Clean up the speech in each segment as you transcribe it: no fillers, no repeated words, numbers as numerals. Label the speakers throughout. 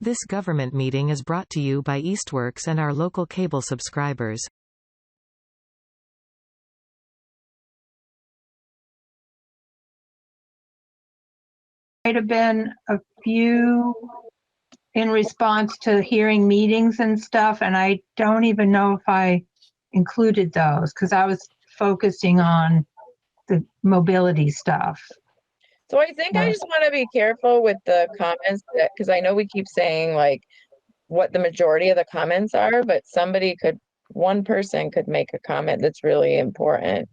Speaker 1: This government meeting is brought to you by Eastworks and our local cable subscribers.
Speaker 2: Might have been a few in response to hearing meetings and stuff, and I don't even know if I included those because I was focusing on the mobility stuff.
Speaker 3: So I think I just want to be careful with the comments because I know we keep saying like what the majority of the comments are, but one person could make a comment that's really important.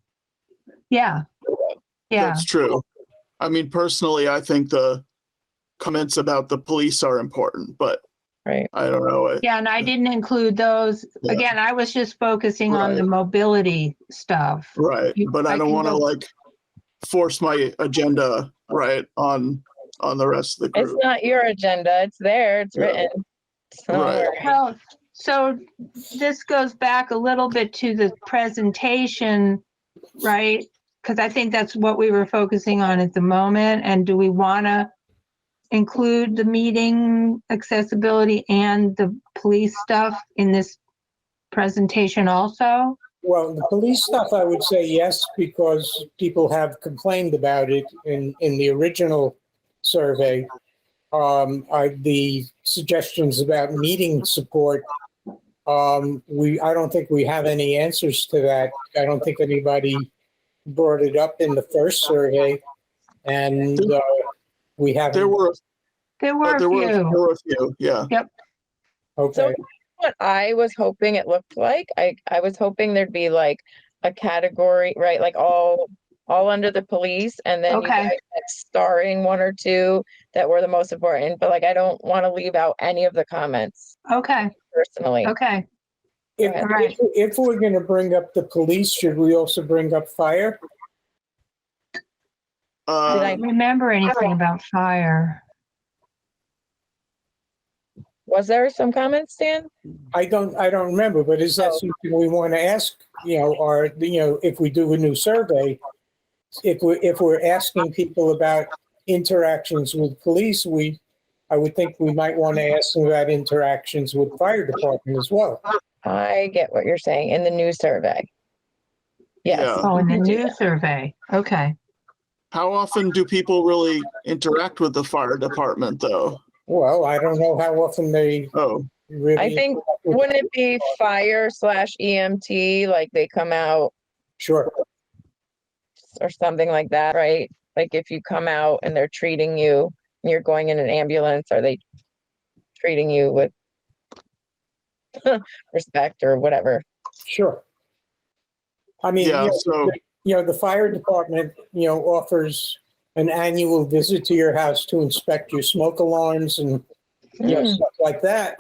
Speaker 2: Yeah.
Speaker 4: That's true. I mean, personally, I think the comments about the police are important, but
Speaker 3: right.
Speaker 4: I don't know.
Speaker 2: Yeah, and I didn't include those. Yeah. Again, I was just focusing on the mobility stuff.
Speaker 4: Right, but I don't want to like force my agenda on the rest of the group.
Speaker 3: It's not your agenda. It's there. It's written.
Speaker 4: Right.
Speaker 2: Well, so this goes back a little bit to the presentation, right? Because I think that's what we were focusing on at the moment. And do we want to include the meeting accessibility and the police stuff in this presentation also?
Speaker 5: Well, the police stuff, I would say yes, because people have complained about it in the original survey. The suggestions about meeting support, I don't think we have any answers to that. I don't think anybody brought it up in the first survey, and we haven't.
Speaker 2: There were a
Speaker 4: few. Yeah.
Speaker 2: Yep.
Speaker 5: Okay.
Speaker 3: So what I was hoping it looked like, I was hoping there'd be like a category, right? Like all under the police, and then you guys like starring one or two that were the most important. But like, I don't want to leave out any of the comments.
Speaker 2: Okay.
Speaker 3: Personally.
Speaker 2: Okay.
Speaker 5: If we're going to bring up the police, should we also bring up fire?
Speaker 2: Did I remember anything about fire?
Speaker 3: Was there some comments, Dan?
Speaker 5: I don't remember, but is that something we want to ask? If we do a new survey, if we're asking people about interactions with police, I would think we might want to ask them about interactions with fire department as well.
Speaker 3: I get what you're saying in the new survey. Yes.
Speaker 4: Yeah.
Speaker 2: Oh, in the new survey. Okay.
Speaker 4: How often do people really interact with the fire department, though?
Speaker 5: Well, I don't know how often they. Really.
Speaker 3: I think wouldn't it be fire/EMT? Like they come out.
Speaker 5: Sure.
Speaker 3: Or something like that, right? Like if you come out and they're treating you, you're going in an ambulance, are they treating you with respect or whatever?
Speaker 5: Sure. I mean, the fire department, offers an annual visit to your house to inspect your smoke alarms and stuff like that.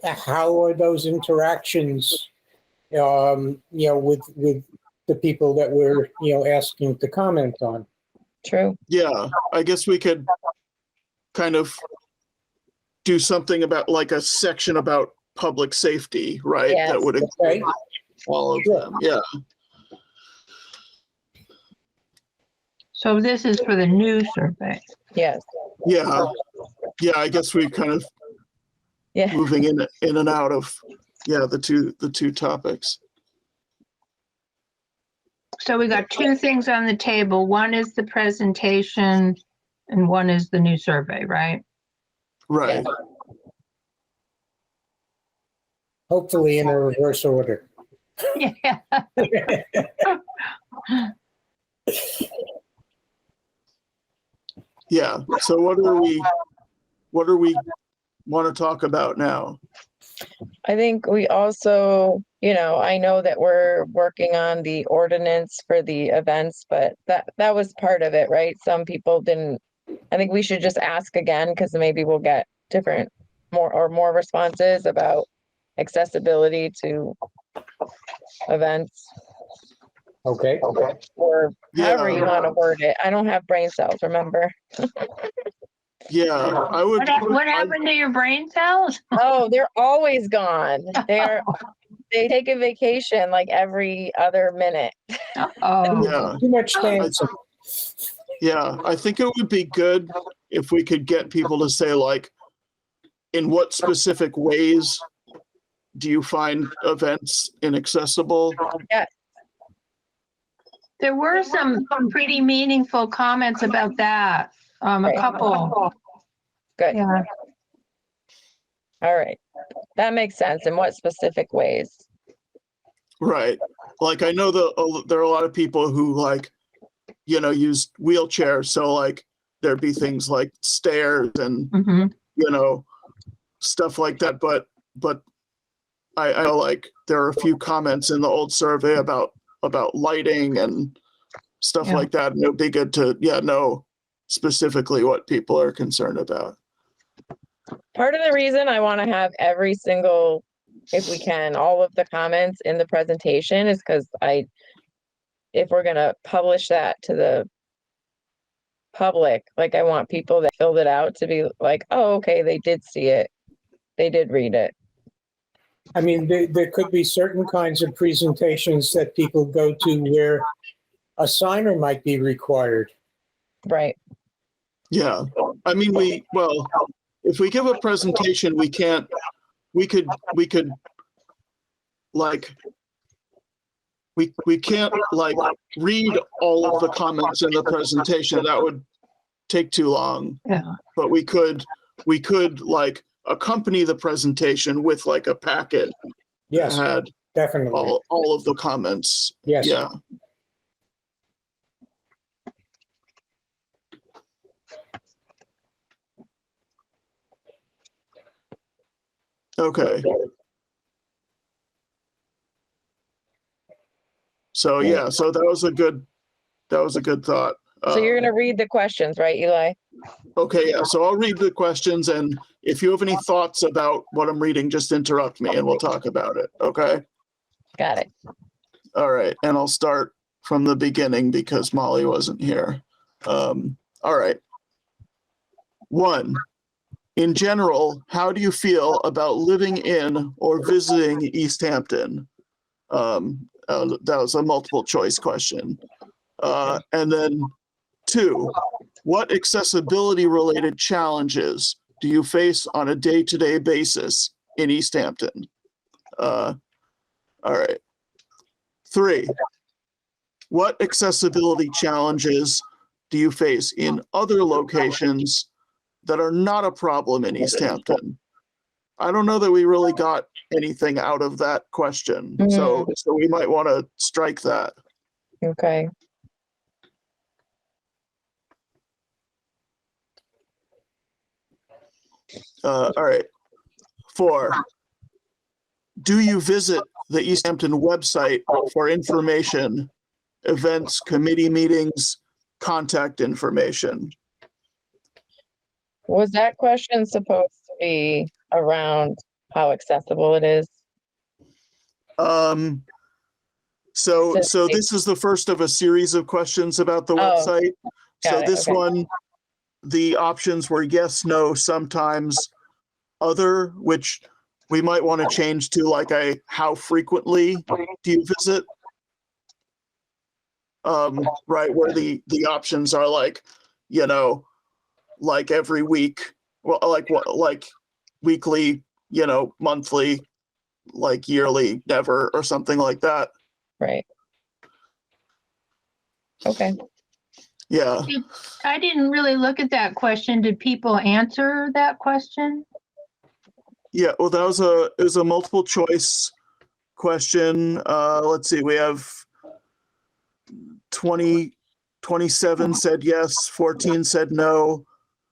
Speaker 5: How are those interactions, with the people that we're, asking to comment on?
Speaker 3: True.
Speaker 4: Yeah, I guess we could kind of do something about like a section about public safety, right?
Speaker 3: Yes.
Speaker 4: That would include all of them. Yeah.
Speaker 2: So this is for the new survey.
Speaker 3: Yes.
Speaker 4: Yeah. Yeah, I guess we kind of moving in and out of the two topics.
Speaker 2: So we got two things on the table. One is the presentation and one is the new survey, right?
Speaker 4: Right.
Speaker 3: Yeah.
Speaker 5: Hopefully in a reverse order.
Speaker 2: Yeah.
Speaker 4: Yeah. So what do we want to talk about now?
Speaker 3: I think we also, I know that we're working on the ordinance for the events, but that was part of it, right? Some people didn't. I think we should just ask again because maybe we'll get more responses about accessibility to events.
Speaker 5: Okay.
Speaker 3: Or however you want to word it. I don't have brain cells, remember?
Speaker 4: Yeah, I would.
Speaker 2: What happened to your brain cells?
Speaker 3: Oh, they're always gone. They take a vacation like every other minute.
Speaker 2: Oh,
Speaker 4: Yeah.
Speaker 5: Too much dancing.
Speaker 4: Yeah, I think it would be good if we could get people to say like, in what specific ways do you find events inaccessible?
Speaker 3: Yeah,
Speaker 2: There were some pretty meaningful comments about that. A
Speaker 3: Right.
Speaker 2: couple.
Speaker 3: good.
Speaker 2: Yeah.
Speaker 3: All right. That makes sense. In what specific ways?
Speaker 4: Right. Like I know there are a lot of people who like, use wheelchairs. So like there'd be things like stairs and,
Speaker 2: Mhm.
Speaker 4: stuff like that. But I know like there are a few comments in the old survey about lighting and stuff
Speaker 2: Yeah.
Speaker 4: like that. And it'd be good to, know specifically what people are concerned about.
Speaker 3: Part of the reason I want to have every single, if we can, all of the comments in the presentation is because if we're gonna publish that to the public, like I want people that filled it out to be like, oh, okay, they did see it. They did read it.
Speaker 5: I mean, there could be certain kinds of presentations that people go to where a signer might be required.
Speaker 3: Right.
Speaker 4: Yeah. I mean, if we give a presentation, we could like, we can't like read all of the comments in the presentation. That would take too long.
Speaker 2: Yeah.
Speaker 4: But we could like accompany the presentation with like a packet
Speaker 5: Yes,
Speaker 4: that had
Speaker 5: definitely.
Speaker 4: all of the comments.
Speaker 5: Yes.
Speaker 4: Yeah. Okay. So yeah, so that was a good thought.
Speaker 3: So you're gonna read the questions, right, Eli?
Speaker 4: Okay, yeah, so I'll read the questions, and if you have any thoughts about what I'm reading, just interrupt me and we'll talk about it, okay?
Speaker 3: Got it.
Speaker 4: All right, and I'll start from the beginning because Molly wasn't here. All right. 1, in general, how do you feel about living in or visiting Easthampton? That was a multiple choice question. And then 2, what accessibility related challenges do you face on a day-to-day basis in Easthampton? All right. 3, what accessibility challenges do you face in other locations that are not a problem in Easthampton? I don't know that we really got anything out of that question. So we might want to strike that.
Speaker 3: Okay.
Speaker 4: All right. 4, do you visit the Easthampton website for information, events, committee meetings, contact information?
Speaker 3: Was that question supposed to be around how accessible it is?
Speaker 4: So this is the first of a series of questions about the website. So
Speaker 3: it,
Speaker 4: this
Speaker 3: okay.
Speaker 4: one, the options were yes, no, sometimes, other, which we might want to change to like a how frequently do you visit? Right, where the options are like, like every week, well, like weekly, monthly, like yearly, never, or something like that.
Speaker 3: Right. Okay.
Speaker 4: Yeah.
Speaker 2: I didn't really look at that question. Did people answer that question?
Speaker 4: Yeah, well, it was a multiple choice question. Let's see, we have 27 said yes, 14 said no,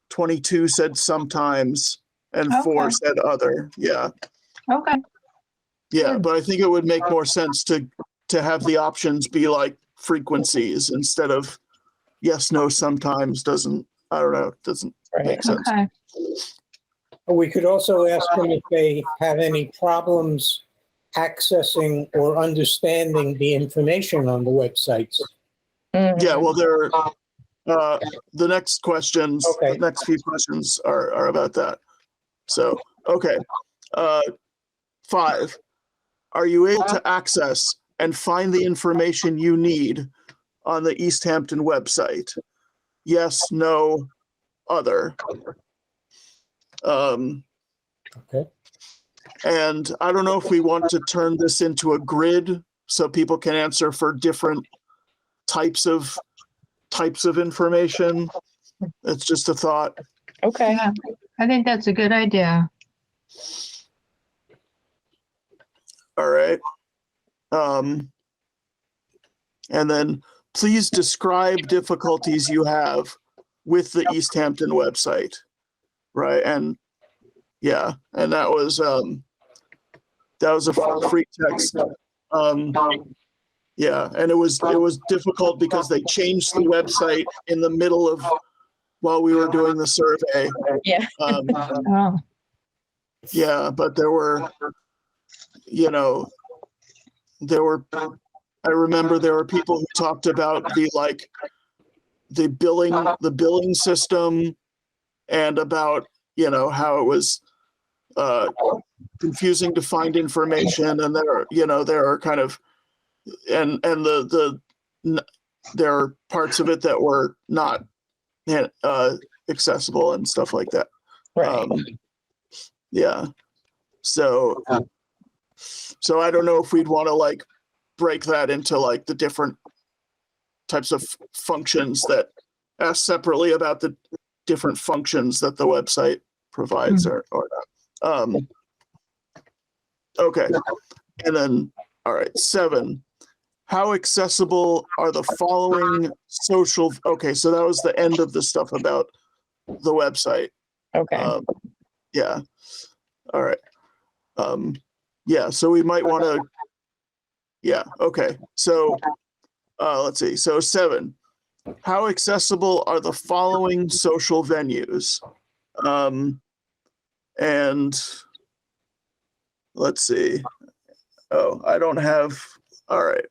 Speaker 4: 22 said sometimes, and 4
Speaker 2: Okay.
Speaker 4: said other. Yeah.
Speaker 2: Okay.
Speaker 4: Yeah,
Speaker 2: Good.
Speaker 4: but I think it would make more sense to have the options be like frequencies instead of yes, no, sometimes. Doesn't
Speaker 3: Right.
Speaker 4: make sense.
Speaker 2: Okay.
Speaker 5: We could also ask them if they have any problems accessing or understanding the information on the websites.
Speaker 4: Yeah, well, the next questions,
Speaker 5: Okay.
Speaker 4: the next few questions are about that. So, okay. 5, are you able to access and find the information you need on the Easthampton website? Yes, no, other.
Speaker 5: Okay.
Speaker 4: And I don't know if we want to turn this into a grid so people can answer for different types of information. It's just a thought.
Speaker 3: Okay.
Speaker 2: Yeah, I think that's a good idea.
Speaker 4: All right. And then please describe difficulties you have with the Easthampton website. Right. And yeah, and that was a free text. Yeah, and it was difficult because they changed the website in the middle of while we were doing the survey.
Speaker 3: Yeah.
Speaker 2: Oh,
Speaker 4: Yeah, but there were, I remember there were people who talked about the billing system and about, how it was confusing to find information, and there are kind of and there are parts of it that were not accessible and stuff like that.
Speaker 3: Right.
Speaker 4: Yeah. So I don't know if we'd want to break that into the different types of functions that ask separately about the different functions that the website provides or not. Okay. And then, all right, 7. How accessible are the following social? Okay, so that was the end of the stuff about the website.
Speaker 3: Okay.
Speaker 4: Yeah. All right. Yeah, so we might want to, yeah, okay. So let's see. So 7, how accessible are the following social venues? And let's see. Oh, I don't have, all right.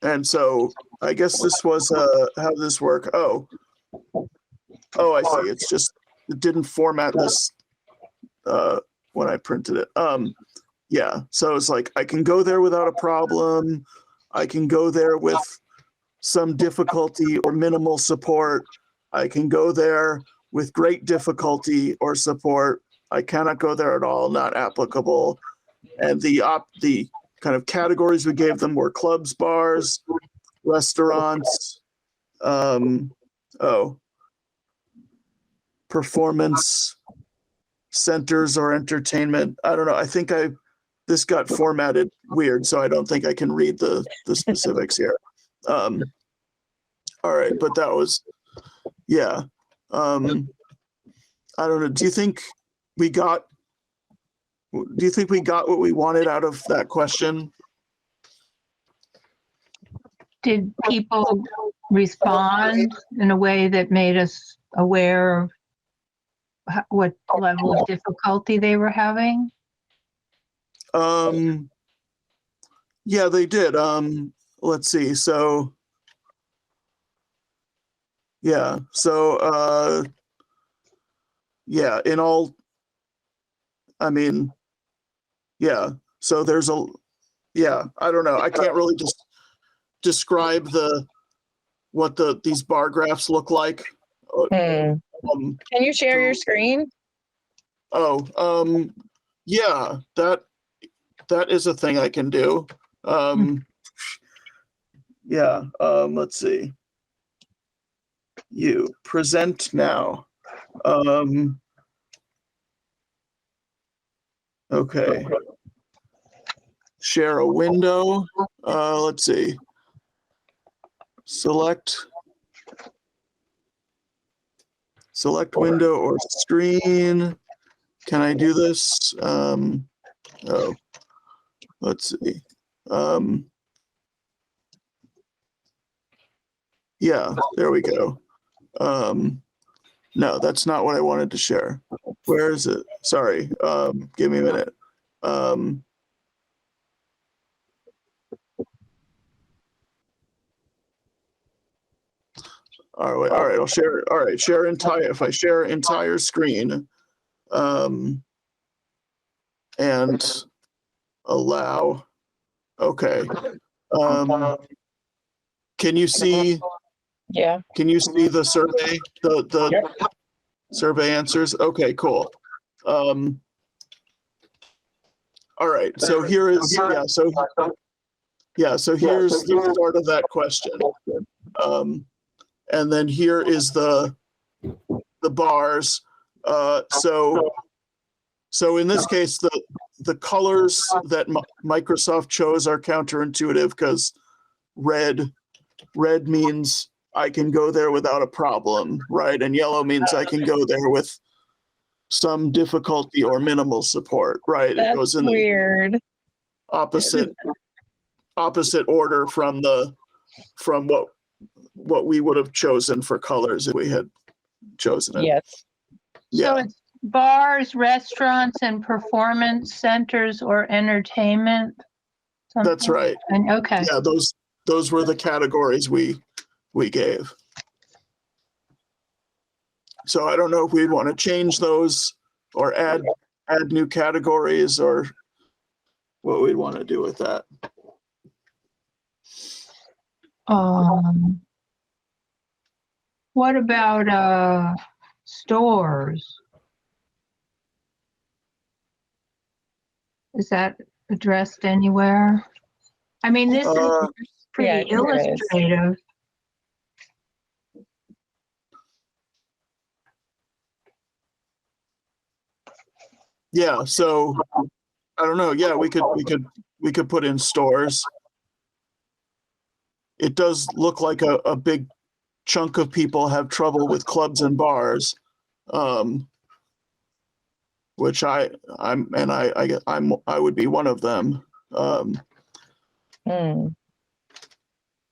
Speaker 4: And so I guess this was how did this work? Oh, I see. It's just, it didn't format this when I printed it. Yeah, so it's I can go there without a problem. I can go there with some difficulty or minimal support. I can go there with great difficulty or support. I cannot go there at all, not applicable. And the kind of categories we gave them were clubs, bars, restaurants, performance centers or entertainment. I don't know. I think this got formatted weird, so I don't think I can read the specifics here. All right, but that was, yeah. I don't know. Do you think we got what we wanted out of that question?
Speaker 2: did people respond in a way that made us aware of what level of difficulty they were having?
Speaker 4: Yeah, they did. Let's see. So, yeah. So, yeah, in all, I mean, yeah. So there's yeah, I don't know. I can't really just describe what these bar graphs look like.
Speaker 3: Can you share your screen?
Speaker 4: Yeah, that is a thing I can do. Yeah, let's see. You present now. Okay. Share a window. Let's see. Select window or screen. Can I do this? Let's see. Yeah, there we go. No, that's not what I wanted to share. Where is it? Sorry. Give me a minute. All right, I'll share. All right, share entire. If I share entire screen, and allow. Okay. Can you see?
Speaker 3: Yeah.
Speaker 4: Can you see the survey? Survey answers? Okay, cool. All right, so here is, so here's the start of that question. And then here is the bars. So in this case, the colors that Microsoft chose are counterintuitive because red means I can go there without a problem, right? And yellow means I can go there with some difficulty or minimal support, right? It goes in the
Speaker 3: Weird.
Speaker 4: opposite order from what we would have chosen for colors if we had chosen it.
Speaker 3: Yes.
Speaker 2: So
Speaker 4: Yeah,
Speaker 2: it's bars, restaurants, and performance centers or entertainment?
Speaker 4: that's
Speaker 2: something?
Speaker 4: right.
Speaker 2: And, okay,
Speaker 4: Yeah, those were the categories we gave. So I don't know if we'd want to change those or add new categories or what we'd want to do with that.
Speaker 2: what about stores? Is that addressed anywhere? I mean, this is
Speaker 4: Uh,
Speaker 2: pretty
Speaker 3: yeah, here it is.
Speaker 2: illustrative.
Speaker 4: Yeah, so I don't know. Yeah, we could put in stores. It does look like a big chunk of people have trouble with clubs and bars, which I would be one of them.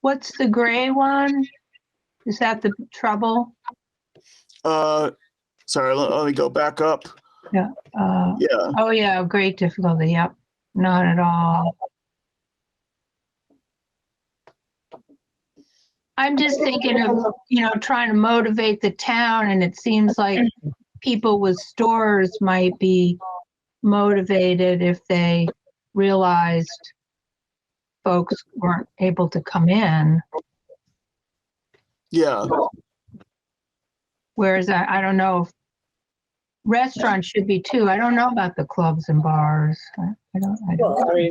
Speaker 2: What's the gray one? Is that the trouble?
Speaker 4: Sorry, let me go back up.
Speaker 2: Yeah.
Speaker 4: Yeah,
Speaker 2: Oh, yeah, great difficulty. Yep. Not at all. I'm just thinking of, trying to motivate the town, and it seems like people with stores might be motivated if they realized folks weren't able to come in.
Speaker 4: yeah,
Speaker 2: Whereas I don't know if restaurants should be too. I don't know about the clubs and bars. I don't.
Speaker 5: Well, I mean,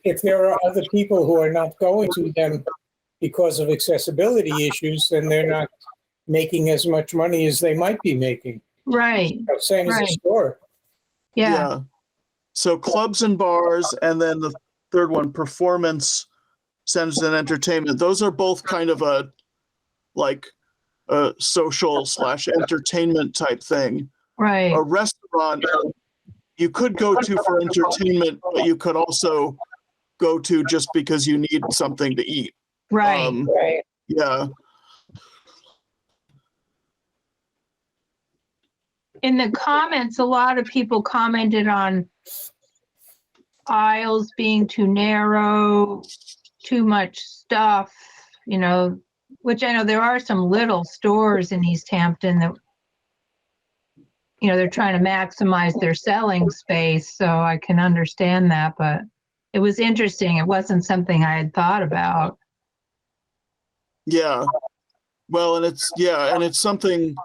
Speaker 5: if there are other people who are not going to them because of accessibility issues, then they're not making as much money as they might be making.
Speaker 2: Right.
Speaker 5: Same as a
Speaker 2: Right.
Speaker 5: store.
Speaker 2: Yeah.
Speaker 4: So clubs and bars, and then the third one, performance centers and entertainment. Those are both kind of a social / entertainment type thing.
Speaker 2: Right.
Speaker 4: A restaurant you could go to for entertainment, but you could also go to just because you need something to eat.
Speaker 2: Right.
Speaker 3: Right.
Speaker 4: Yeah.
Speaker 2: In the comments, a lot of people commented on aisles being too narrow, too much stuff, which I know there are some little stores in Easthampton that, they're trying to maximize their selling space. So I can understand that, but it was interesting. It wasn't something I had thought about.
Speaker 4: Yeah. Well, and it's something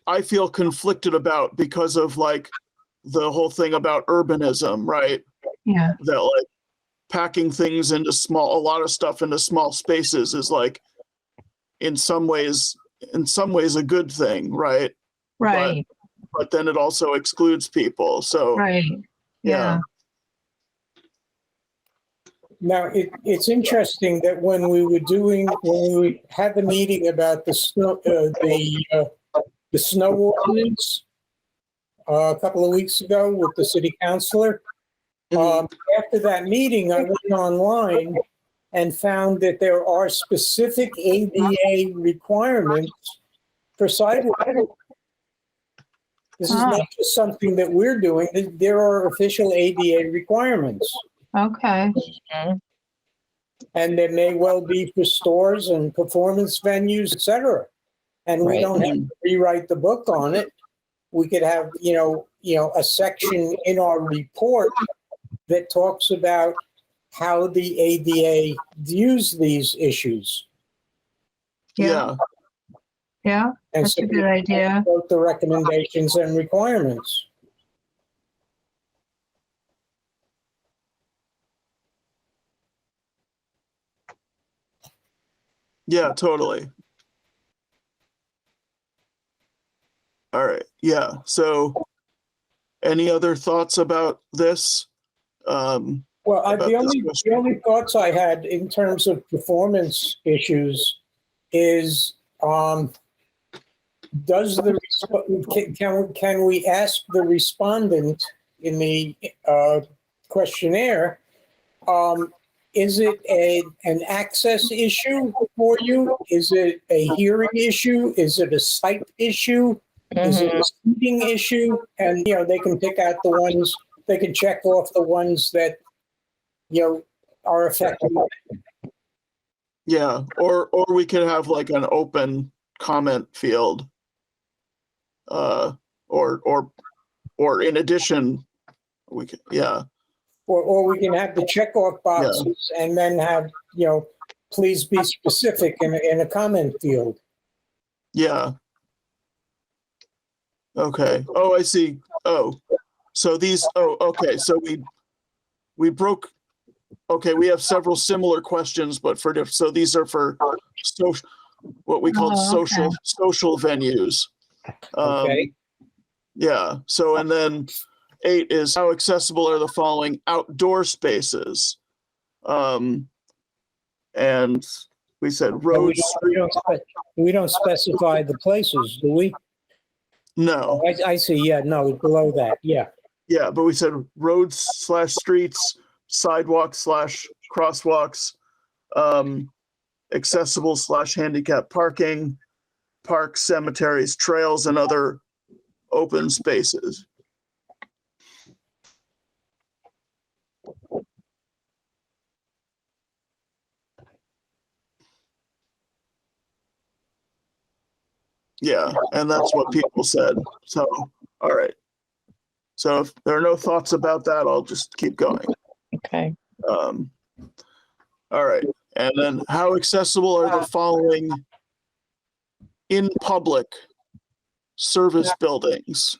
Speaker 4: I feel conflicted about because of the whole thing about urbanism, right?
Speaker 2: Yeah.
Speaker 4: That packing things into a lot of stuff into small spaces is in some ways a good thing, right?
Speaker 2: Right.
Speaker 4: But then it also excludes people. So
Speaker 2: Right. Yeah.
Speaker 5: Now, it's interesting that when we had the meeting about the snow ordinance a couple of weeks ago with the city councilor, after that meeting, I went online and found that there are specific ADA requirements for sidewalks. This is not just something that we're doing. There are official ADA requirements.
Speaker 2: Okay.
Speaker 5: And there may well be for stores and performance venues, et cetera. And we
Speaker 3: Right.
Speaker 5: don't have to rewrite the book on it. We could have, a section in our report that talks about how the ADA views these issues.
Speaker 4: yeah.
Speaker 2: Yeah,
Speaker 5: And
Speaker 2: that's
Speaker 5: so
Speaker 2: a good idea.
Speaker 5: both the recommendations and requirements.
Speaker 4: Yeah, totally. All right. Yeah. So any other thoughts about this?
Speaker 5: Well,
Speaker 4: About
Speaker 5: the
Speaker 4: this
Speaker 5: only
Speaker 4: question.
Speaker 5: the only thoughts I had in terms of performance issues is, does the can we ask the respondent in the questionnaire, is it an access issue for you? Is it a hearing issue? Is it a sight issue? Is it a seating issue? And, they can pick out the ones, they can check off the ones that, are affected.
Speaker 4: Yeah, or we could have like an open comment field. Or in addition, we could, yeah.
Speaker 5: Or we can have the check off boxes and then have, please be specific in a comment field.
Speaker 4: Yeah. Okay. Oh, I see. Oh, so these, okay. So we broke, okay, we have several similar questions, but so these are for social, what we call social venues.
Speaker 5: Okay.
Speaker 4: Yeah. So, and then 8 is how accessible are the following outdoor spaces? And we said roads.
Speaker 5: We don't specify the places, do we?
Speaker 4: No.
Speaker 5: Oh, I see. Yeah, no, below that. Yeah.
Speaker 4: Yeah, but we said roads/streets, sidewalks/crosswalks, accessible/handicap parking, parks, cemeteries, trails, and other open spaces. Yeah, and that's what people said. So, all right. So if there are no thoughts about that, I'll just keep going.
Speaker 3: Okay.
Speaker 4: All right. And then how accessible are the following in public service buildings?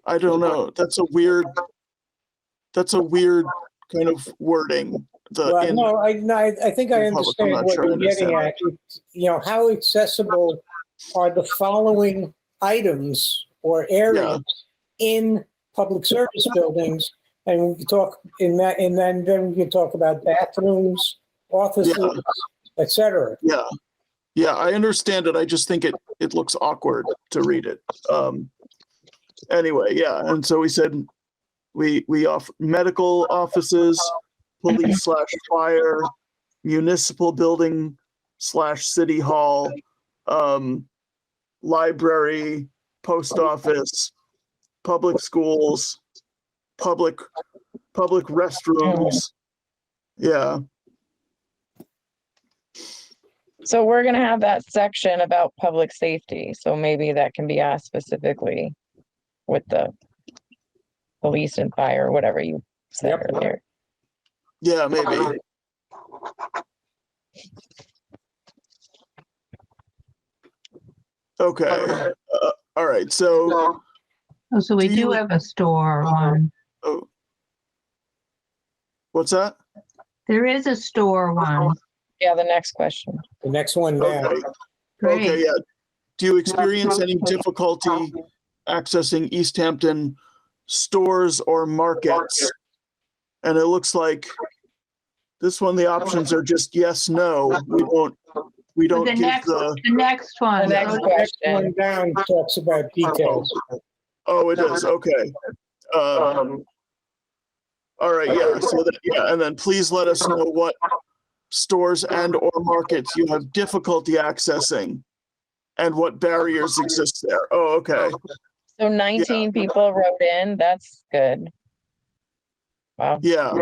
Speaker 4: I don't know. That's a weird kind of wording.
Speaker 5: No, I think I understand what you're getting at. How accessible are the following items or areas in public service buildings? And we can talk in that, and then we can talk about bathrooms, offices, etc.
Speaker 4: Yeah. Yeah, I understand it. I just think it looks awkward to read it. Anyway, yeah. And so we said we offer medical offices, police/fire, municipal building/city hall, library, post office, public schools, public restrooms. Yeah.
Speaker 3: So we're going to have that section about public safety. So maybe that can be asked specifically with the police and fire, whatever you said earlier.
Speaker 4: Yeah, maybe. Okay. All right. So
Speaker 2: we do have a store one.
Speaker 4: Oh. What's that?
Speaker 2: There is a store one.
Speaker 3: Yeah, the next question.
Speaker 5: The next one down.
Speaker 4: Okay.
Speaker 2: Great.
Speaker 4: Okay, yeah. Do you experience any difficulty accessing Easthampton stores or markets? And it looks like this one, the options are just yes, no. We don't give
Speaker 2: the next one.
Speaker 3: The next
Speaker 5: The next one down talks about details.
Speaker 4: Oh, it is. Okay. All right. Yeah. So and then please let us know what stores and or markets you have difficulty accessing and what barriers exist there. Oh, okay.
Speaker 3: So 19 people wrote in. That's good. Wow.
Speaker 4: Yeah.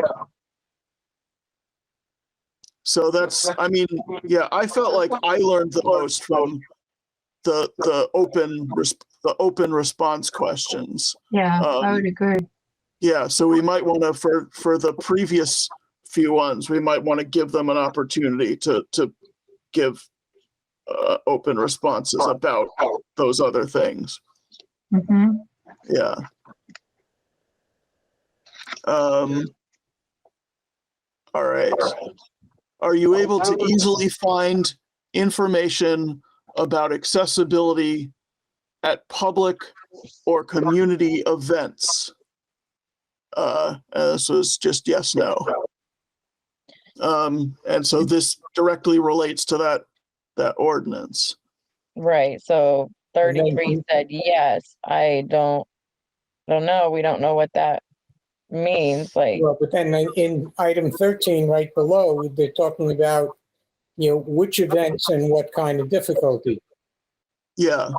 Speaker 4: So that's, I mean, yeah, I felt like I learned the most from the open response questions.
Speaker 2: Yeah, I would agree.
Speaker 4: Yeah, so we might want to, for the previous few ones, we might want to give them an opportunity to give open responses about those other things.
Speaker 2: Mhm.
Speaker 4: Yeah. All right. Are you able to easily find information about accessibility at public or community events? This was just yes, no. And so this directly relates to that ordinance.
Speaker 3: Right, so
Speaker 5: And then-
Speaker 3: 33 said yes. I don't know. We don't know what that means, like,
Speaker 5: Well, but then in item 13, right below, they're talking about, which events and what kind of difficulty.
Speaker 4: Yeah.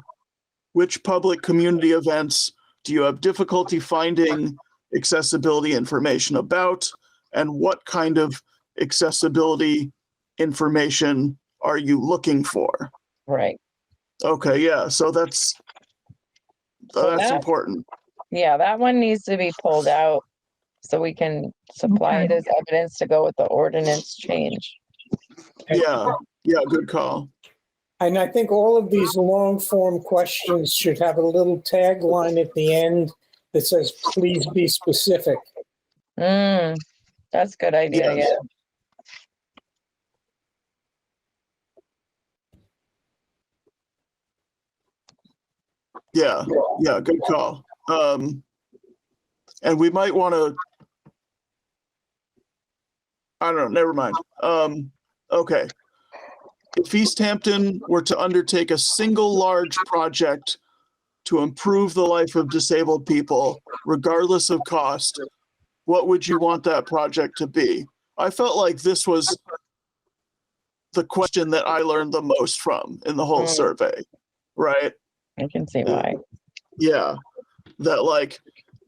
Speaker 4: Which public community events do you have difficulty finding accessibility information about? And what kind of accessibility information are you looking for?
Speaker 3: right.
Speaker 4: Okay, yeah, so that's
Speaker 3: that-
Speaker 4: important.
Speaker 3: Yeah, that one needs to be pulled out so we can supply it
Speaker 2: Okay.
Speaker 3: as evidence to go with the ordinance change.
Speaker 4: Yeah, good call.
Speaker 5: And I think all of these long form questions should have a little tagline at the end that says, please be specific.
Speaker 3: That's a good idea,
Speaker 4: Yes.
Speaker 3: yeah.
Speaker 4: Yeah, good call. And we might want to, I don't know, never mind. Okay. If Easthampton were to undertake a single large project to improve the life of disabled people, regardless of cost, what would you want that project to be? I felt like this was the question that I learned the most from in the whole survey, right?
Speaker 3: I can see why.
Speaker 4: Yeah, that like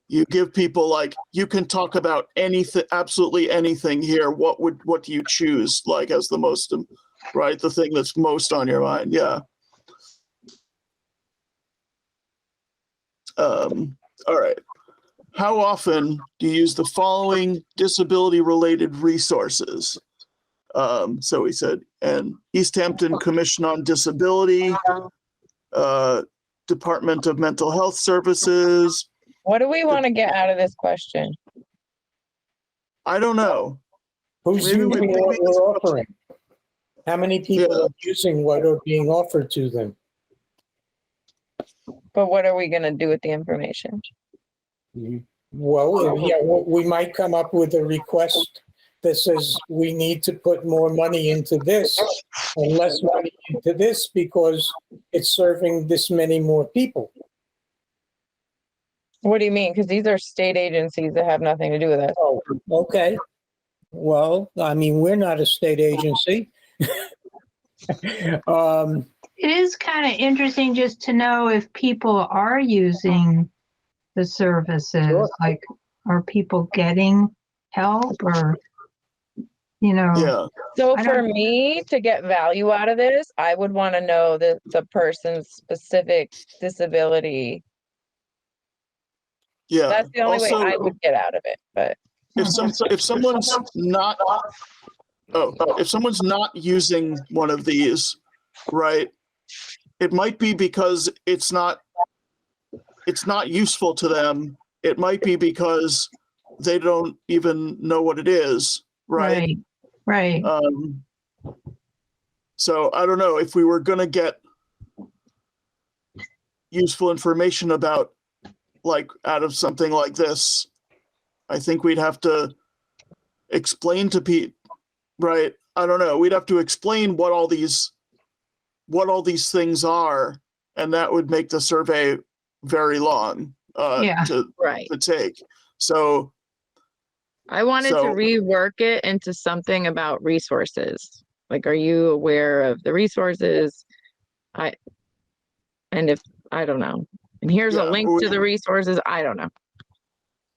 Speaker 4: you give people like you can talk about anything, absolutely anything here. What do you choose like as the most, right? The thing that's most on your mind. Yeah. All right. How often do you use the following disability related resources? So he said, and Easthampton Commission on Disability, Department of Mental Health Services.
Speaker 3: What do we want to get out of this question?
Speaker 4: I don't know.
Speaker 5: Who's
Speaker 4: Maybe we-
Speaker 5: using what we're offering? How many people
Speaker 4: Yeah.
Speaker 5: are using what are being offered to them?
Speaker 3: But what are we gonna do with the information?
Speaker 5: Well, yeah, we might come up with a request that says we need to put more money into this and less money into this because it's serving this many more people.
Speaker 3: What do you mean? Because these are state agencies that have nothing to do with us.
Speaker 5: Oh, okay. Well, I mean, we're not a state agency.
Speaker 2: It is kind of interesting just to know if people are using the services,
Speaker 5: Sure.
Speaker 2: like, are people getting help or,
Speaker 4: Yeah.
Speaker 3: So
Speaker 2: I
Speaker 3: for
Speaker 2: don't-
Speaker 3: me to get value out of this, I would want to know the person's specific disability.
Speaker 4: Yeah.
Speaker 3: That's the only
Speaker 4: Also,
Speaker 3: way I would get out of it, but
Speaker 4: if someone's not using one of these, right? It might be because it's not useful to them. It might be because they don't even know what it is, right?
Speaker 2: right.
Speaker 4: So I don't know if we were going to get useful information about like out of something like this, I think we'd have to explain to Pete, right? I don't know. We'd have to explain what all these things are, and that would make the survey very long
Speaker 2: Yeah.
Speaker 3: right.
Speaker 4: to take. So
Speaker 3: I wanted to rework it into something about resources. Like, are you aware of the resources? And if I don't know. And here's a
Speaker 4: Yeah,
Speaker 3: link to the resources. I don't know.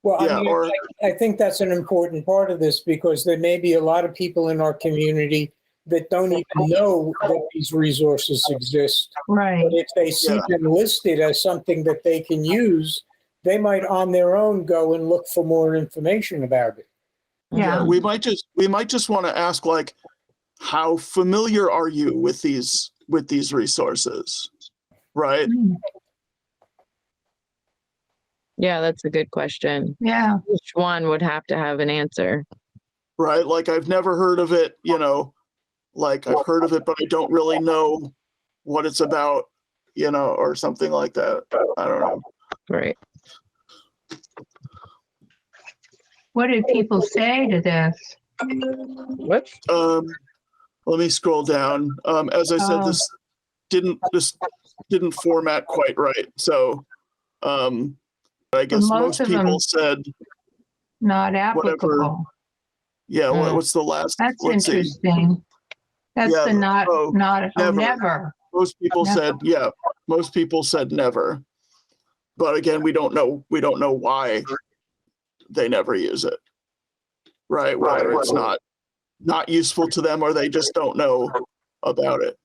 Speaker 5: Well,
Speaker 4: Yeah,
Speaker 5: I mean,
Speaker 4: or-
Speaker 5: I think that's an important part of this because there may be a lot of people in our community that don't even know that these resources exist.
Speaker 2: Right.
Speaker 5: But if they see them listed as something that they can use, they might on their own go and look for more information about it.
Speaker 2: Yeah.
Speaker 4: we might just want to ask like, how familiar are you with these with these resources, right?
Speaker 3: Yeah, that's a good question.
Speaker 2: Yeah,
Speaker 3: Each one would have to have an answer.
Speaker 4: Right? Like I've never heard of it, like I've heard of it, but I don't really know what it's about, or something like that. I don't know.
Speaker 3: Right.
Speaker 2: what did people say to this?
Speaker 3: Whoops.
Speaker 4: Let me scroll down. As I said,
Speaker 2: Oh.
Speaker 4: this didn't format quite right. So I guess
Speaker 2: most
Speaker 4: most
Speaker 2: of them-
Speaker 4: people said,
Speaker 2: Not applicable.
Speaker 4: yeah,
Speaker 3: Mm.
Speaker 4: what's the last?
Speaker 2: That's
Speaker 4: let's see.
Speaker 2: interesting. That's
Speaker 4: Yeah,
Speaker 2: the not,
Speaker 4: never.
Speaker 2: never.
Speaker 4: Most people
Speaker 2: Never.
Speaker 4: said, yeah, most people said never. But again, we don't know why they never use it. Right? Whether it's not useful to them or they just don't know about it.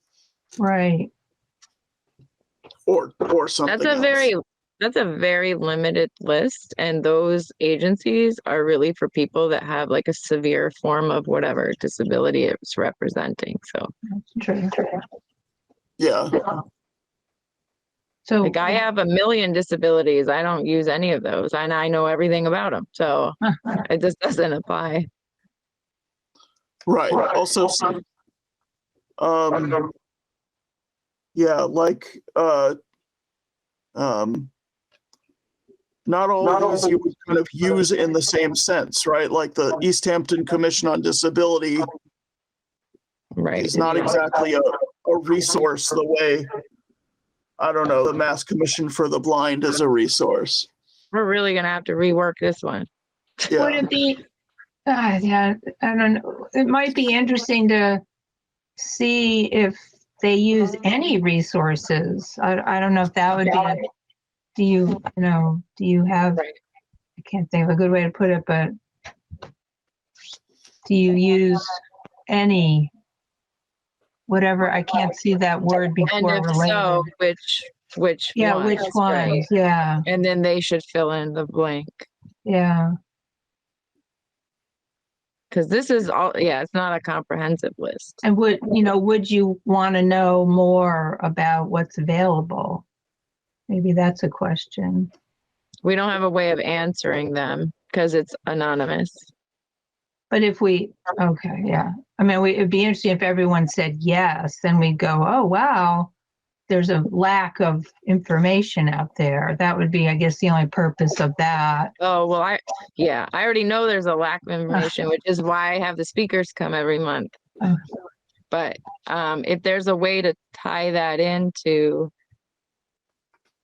Speaker 2: Right.
Speaker 4: Or something
Speaker 3: That's a very limited list, and those agencies are really for people that have like a severe form of whatever disability it's representing. So
Speaker 2: True.
Speaker 4: Yeah.
Speaker 2: So
Speaker 3: like I have a million disabilities. I don't use any of those, and I know everything about them. So it just doesn't apply.
Speaker 4: Right. Also, yeah, like, not all of these you would kind of use in the same sense, right? Like the Easthampton Commission on Disability
Speaker 3: Right.
Speaker 4: is not exactly a resource the way, I don't know, the Mass Commission for the Blind is a resource.
Speaker 3: We're really gonna have to rework this one.
Speaker 2: would
Speaker 4: Yeah.
Speaker 2: it be, yeah, I don't know. It might be interesting to see if they use any resources. I don't know if that would be, do you have,
Speaker 3: Right.
Speaker 2: I can't think of a good way to put it, but do you use any, whatever, I can't see that word
Speaker 3: And
Speaker 2: before
Speaker 3: if
Speaker 2: related.
Speaker 3: so, which
Speaker 2: Yeah,
Speaker 3: ones,
Speaker 2: which
Speaker 3: right?
Speaker 2: ones? Yeah,
Speaker 3: And then they should fill in the blank.
Speaker 2: yeah.
Speaker 3: Because this is all, yeah, it's not a comprehensive list.
Speaker 2: And would you want to know more about what's available? Maybe that's a question.
Speaker 3: We don't have a way of answering them because it's anonymous.
Speaker 2: But if okay, yeah. I mean, it'd be interesting if everyone said yes, then we'd go, oh, wow, there's a lack of information out there. That would be, I guess, the only purpose of that.
Speaker 3: Oh, well, I already know there's a lack of information, which is why I have the speakers come every month.
Speaker 2: Oh.
Speaker 3: But if there's a way to tie that into,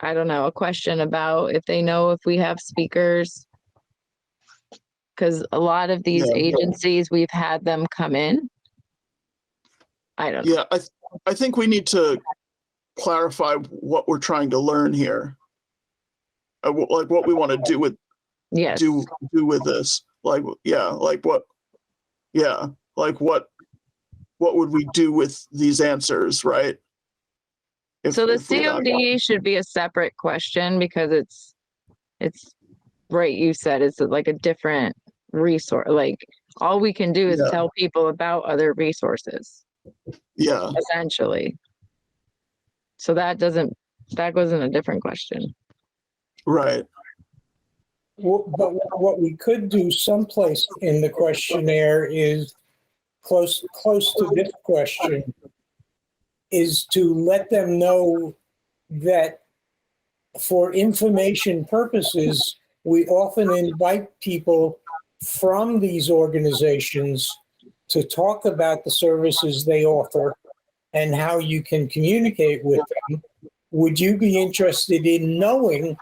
Speaker 3: I don't know, a question about if they know if we have speakers. Because a lot of these
Speaker 4: Yeah.
Speaker 3: agencies, we've had them come in. I don't know.
Speaker 4: Yeah, I think we need to clarify what we're trying to learn here. Like what we want to do with
Speaker 3: Yes.
Speaker 4: do with this. Like, yeah, like what would we do with these answers, right?
Speaker 3: So the
Speaker 4: if we got-
Speaker 3: COD should be a separate question because it's right. You said it's like a different resource. Like all we can do is
Speaker 4: Yeah.
Speaker 3: tell people about other resources,
Speaker 4: Yeah,
Speaker 3: essentially. So that goes in a different question.
Speaker 4: right.
Speaker 5: But what we could do someplace in the questionnaire is close to this question is to let them know that for information purposes, we often invite people from these organizations to talk about the services they offer and how you can communicate with them. Would you be interested in knowing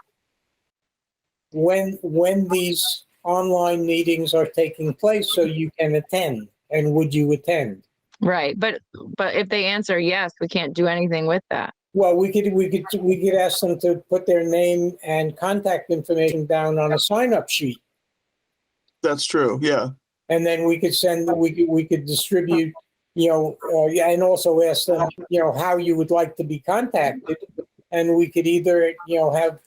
Speaker 5: when these online meetings are taking place so you can attend? And would you attend?
Speaker 3: Right. But if they answer yes, we can't do anything with that.
Speaker 5: Well, we could ask them to put their name and contact information down on a sign-up sheet.
Speaker 4: That's true. Yeah.
Speaker 5: And then we could distribute, and also ask them, how you would like to be contacted. And we could either, have,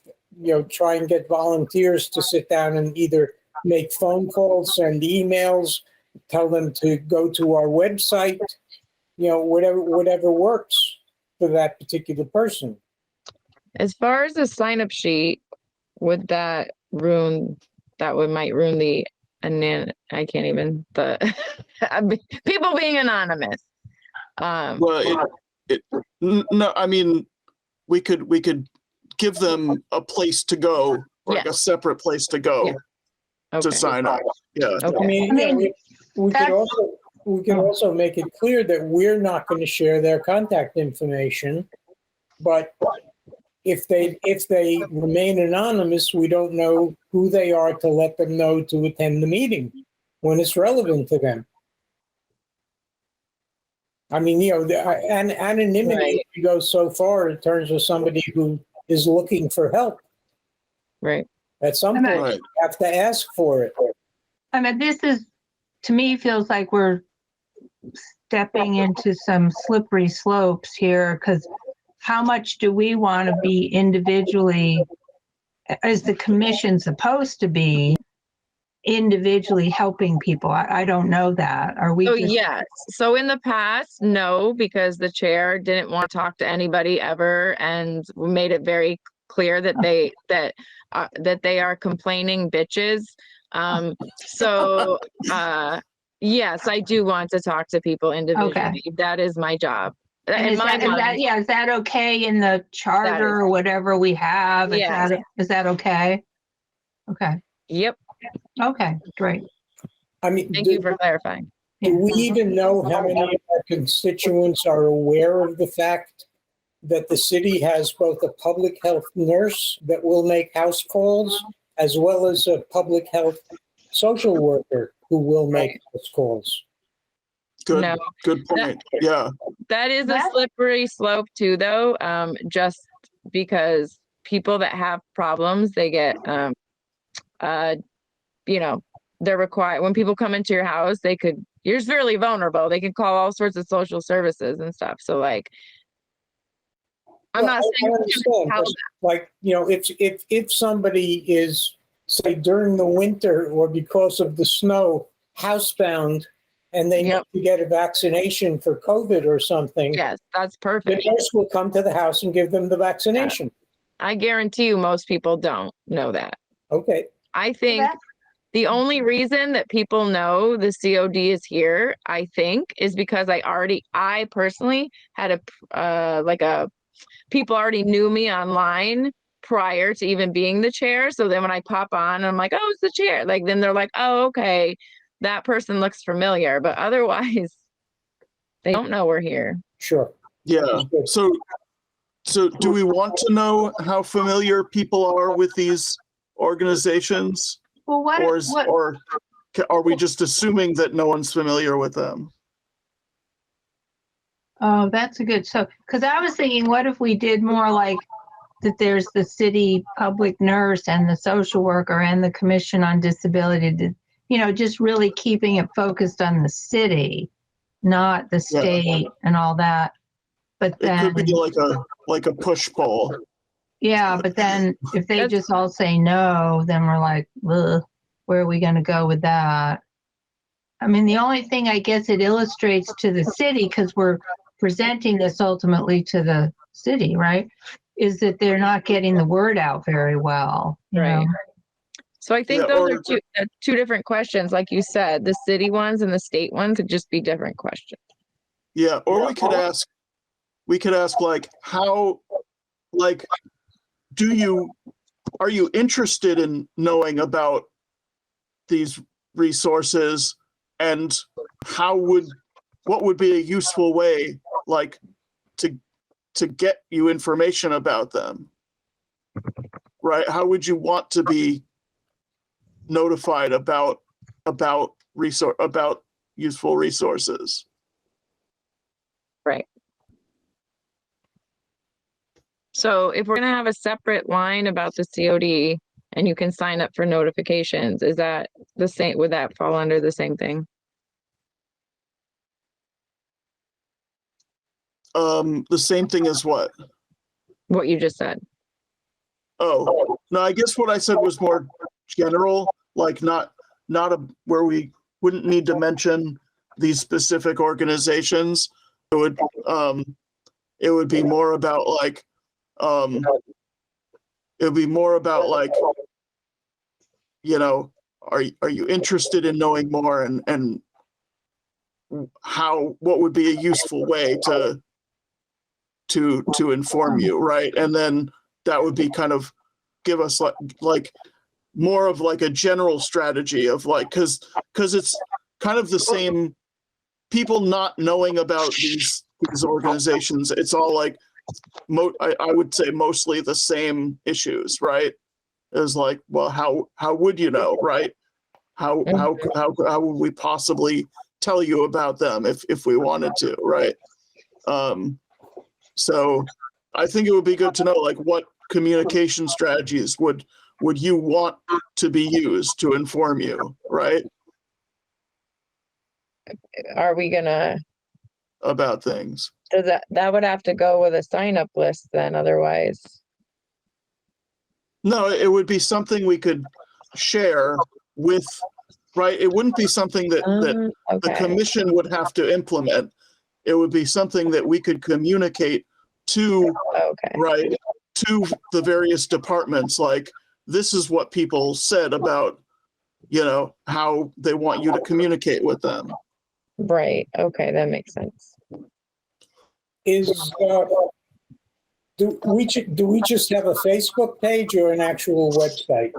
Speaker 5: try and get volunteers to sit down and either make phone calls, send emails, tell them to go to our website, whatever works. for that particular person.
Speaker 3: As far as the sign up sheet, would that might ruin the, and then I can't even, the people being anonymous.
Speaker 4: Well, no, I mean, we could give them a place to go, like a separate place to go
Speaker 3: Yeah.
Speaker 4: to
Speaker 3: Okay.
Speaker 4: sign up. Yeah.
Speaker 3: Okay.
Speaker 5: I mean, yeah, we
Speaker 2: that's-
Speaker 5: could also make it clear that we're not going to share their contact information, but if they remain anonymous, we don't know who they are to let them know to attend the meeting when it's relevant to them. I mean, anonymity
Speaker 3: Right.
Speaker 5: if you go so far in terms of somebody who is looking for help.
Speaker 3: Right.
Speaker 5: At some
Speaker 2: And
Speaker 5: point,
Speaker 4: Right.
Speaker 5: you have to ask for it.
Speaker 2: I mean, this is, to me, feels like we're stepping into some slippery slopes here, because how much do we want to be individually, is the commission supposed to be individually helping people? I don't know that. Are we
Speaker 3: Oh,
Speaker 2: just,
Speaker 3: yes. So in the past, no, because the chair didn't want to talk to anybody ever and made it very clear that they are complaining bitches. So yes, I do want to talk to people individually. That is my job.
Speaker 2: and
Speaker 3: In
Speaker 2: is
Speaker 3: my
Speaker 2: that,
Speaker 3: mind,
Speaker 2: is that okay in the charter or whatever we have?
Speaker 3: Yeah.
Speaker 2: Is that okay? Okay,
Speaker 3: yep.
Speaker 2: okay, great.
Speaker 5: I mean,
Speaker 3: Thank you for clarifying.
Speaker 5: do we even know how many of our constituents are aware of the fact that the city has both a public health nurse that will make house calls as well as a public health social worker who will make house calls?
Speaker 4: Good.
Speaker 3: No.
Speaker 4: Good point. Yeah.
Speaker 3: That is a
Speaker 2: That-
Speaker 3: slippery slope too, though, just because people that have problems, they get, they're required, when people come into your house, you're really vulnerable. They can call all sorts of social services and stuff. So like, I'm
Speaker 5: Well,
Speaker 3: not
Speaker 5: I
Speaker 3: saying.
Speaker 5: understand, but like, if somebody is, say, during the winter or because of the snow, housebound, and they
Speaker 3: Yep.
Speaker 5: need to get a vaccination for COVID or something,
Speaker 3: Yes, that's
Speaker 5: the
Speaker 3: perfect.
Speaker 5: nurse will come to the house and give them the vaccination.
Speaker 3: I guarantee you most people don't know that.
Speaker 5: Okay,
Speaker 3: I think
Speaker 2: That-
Speaker 3: the only reason that people know the COD is here, I think, is because I personally had people already knew me online prior to even being the chair. So then when I pop on, I'm like, oh, it's the chair. Like, then they're like, oh, okay, that person looks familiar. But otherwise, they don't know we're here.
Speaker 5: sure.
Speaker 4: Yeah. So do we want to know how familiar people are with these organizations?
Speaker 2: Well,
Speaker 4: Or are we just assuming that no one's familiar with them?
Speaker 2: Oh, that's a good, so, because I was thinking, what if we did more like that there's the city public nurse and the social worker and the Commission on Disability, just really keeping it focused on the city, not the
Speaker 4: Yeah.
Speaker 2: state and all that. But
Speaker 4: It
Speaker 2: then,
Speaker 4: could be like a push pull.
Speaker 2: yeah, but then if they
Speaker 3: That's-
Speaker 2: just all say no, then we're like, ugh, where are we going to go with that? I mean, the only thing I guess it illustrates to the city, because we're presenting this ultimately to the city, right? Is that they're not getting the word out very well.
Speaker 3: Right. So I think
Speaker 4: Yeah,
Speaker 3: those
Speaker 4: or-
Speaker 3: are two different questions. Like you said, the city ones and the state ones could just be different questions.
Speaker 4: Yeah, or we could ask like how, like, are you interested in knowing about these resources, and what would be a useful way, like, to get you information about them? Right? How would you want to be notified about useful resources?
Speaker 3: Right. So if we're gonna have a separate line about the COD and you can sign up for notifications, is that the same? Would that fall under the same thing?
Speaker 4: The same thing as what?
Speaker 3: What you just said?
Speaker 4: Oh, no, I guess what I said was more general, like not where we wouldn't need to mention these specific organizations. it would be more about like, it would be more about like, you know, are you interested in knowing more, and what would be a useful way to inform you, right? And then that would be kind of give us like more of like a general strategy of like, because it's kind of the same, people not knowing about these organizations. It's all like I would say mostly the same issues, right? Is like, well, how would you know, right? How would we possibly tell you about them if we wanted to, right? So I think it would be good to know, like, what communication strategies would you want to be used to inform you, right?
Speaker 3: Are we gonna,
Speaker 4: About things.
Speaker 3: does that would have to go with a sign up list then, otherwise?
Speaker 4: No, it would be something we could share with, right? It wouldn't be something that the
Speaker 3: Okay,
Speaker 4: commission would have to implement. It would be something that we could communicate to,
Speaker 3: okay,
Speaker 4: right, to the various departments, like, this is what people said about, you know, how they want you to communicate with them.
Speaker 3: right, okay, that makes sense.
Speaker 5: Do we just have a Facebook page or an actual website?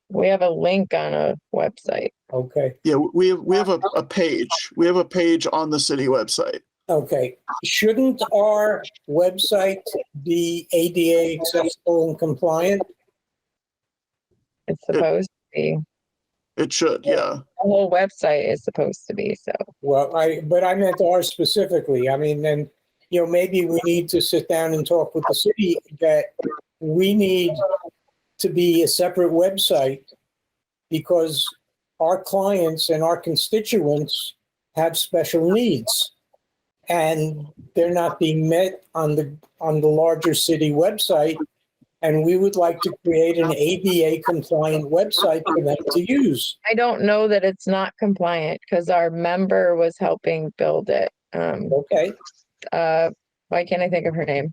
Speaker 3: We have a link on a website.
Speaker 5: Okay,
Speaker 4: Yeah, we have a page. We have a page on the city website.
Speaker 5: okay. Shouldn't our website be ADA accessible and compliant?
Speaker 3: It's supposed to be.
Speaker 4: It should, yeah.
Speaker 3: The whole website is supposed to be, so.
Speaker 5: Well, but I meant ours specifically. I mean, then, maybe we need to sit down and talk with the city that we need to be a separate website because our clients and our constituents have special needs and they're not being met on the larger city website. And we would like to create an ADA compliant website for them to use.
Speaker 3: I don't know that it's not compliant because our member was helping build it.
Speaker 5: Okay.
Speaker 3: Why can't I think of her name?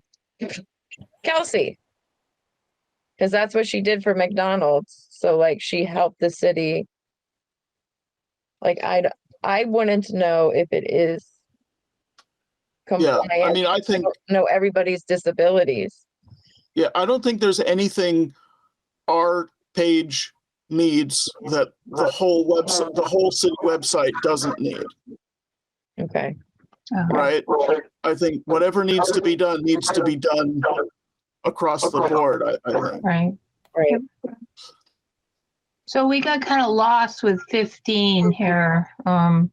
Speaker 3: Kelsey. Because that's what she did for McDonald's. So like she helped the city. Like I wanted to know if it is compliant.
Speaker 4: Yeah, I mean, I think,
Speaker 3: know everybody's disabilities.
Speaker 4: yeah, I don't think there's anything our page needs that the whole website, the whole city website doesn't need,
Speaker 3: Okay.
Speaker 4: right? I think whatever needs to be done across the board, I think.
Speaker 2: Right.
Speaker 3: Right.
Speaker 2: So we got kind of lost with 15 here.
Speaker 3: Why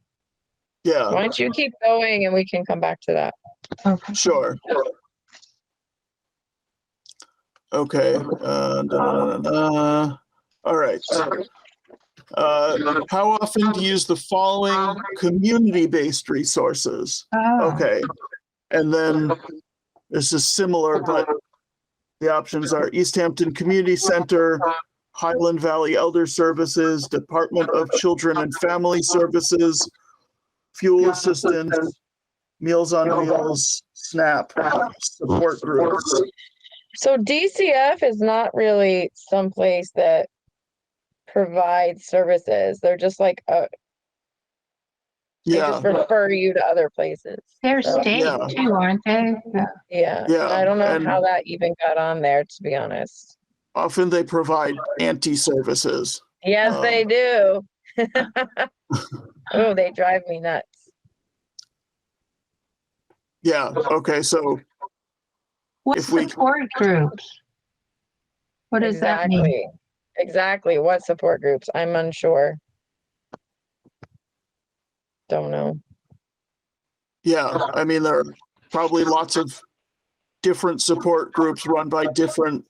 Speaker 4: Yeah,
Speaker 3: don't you keep going and we can come back to that.
Speaker 2: Okay.
Speaker 4: sure. Okay. All right. How often do you use the following community-based resources?
Speaker 2: Oh,
Speaker 4: Okay. And then this is similar, but the options are Easthampton Community Center, Highland Valley Elder Services, Department of Children and Family Services, Fuel Assistance, Meals on Wheels, SNAP, support groups.
Speaker 3: So DCF is not really someplace that provides services. They're just like, they
Speaker 4: Yeah,
Speaker 3: just refer you to other places.
Speaker 2: they're
Speaker 3: So,
Speaker 2: state
Speaker 4: Yeah.
Speaker 2: too, aren't they? Yeah.
Speaker 3: yeah.
Speaker 4: Yeah,
Speaker 3: I don't know
Speaker 4: and-
Speaker 3: how that even got on there, to be honest.
Speaker 4: often they provide anti-services.
Speaker 3: Yes,
Speaker 4: Oh.
Speaker 3: they do. Oh, they drive me nuts.
Speaker 4: Yeah, okay, so
Speaker 2: What
Speaker 4: If we-
Speaker 2: support groups? What does that mean?
Speaker 3: Exactly. Exactly. What support groups? I'm unsure. Don't know.
Speaker 4: yeah, I mean, there are probably lots of different support groups run by different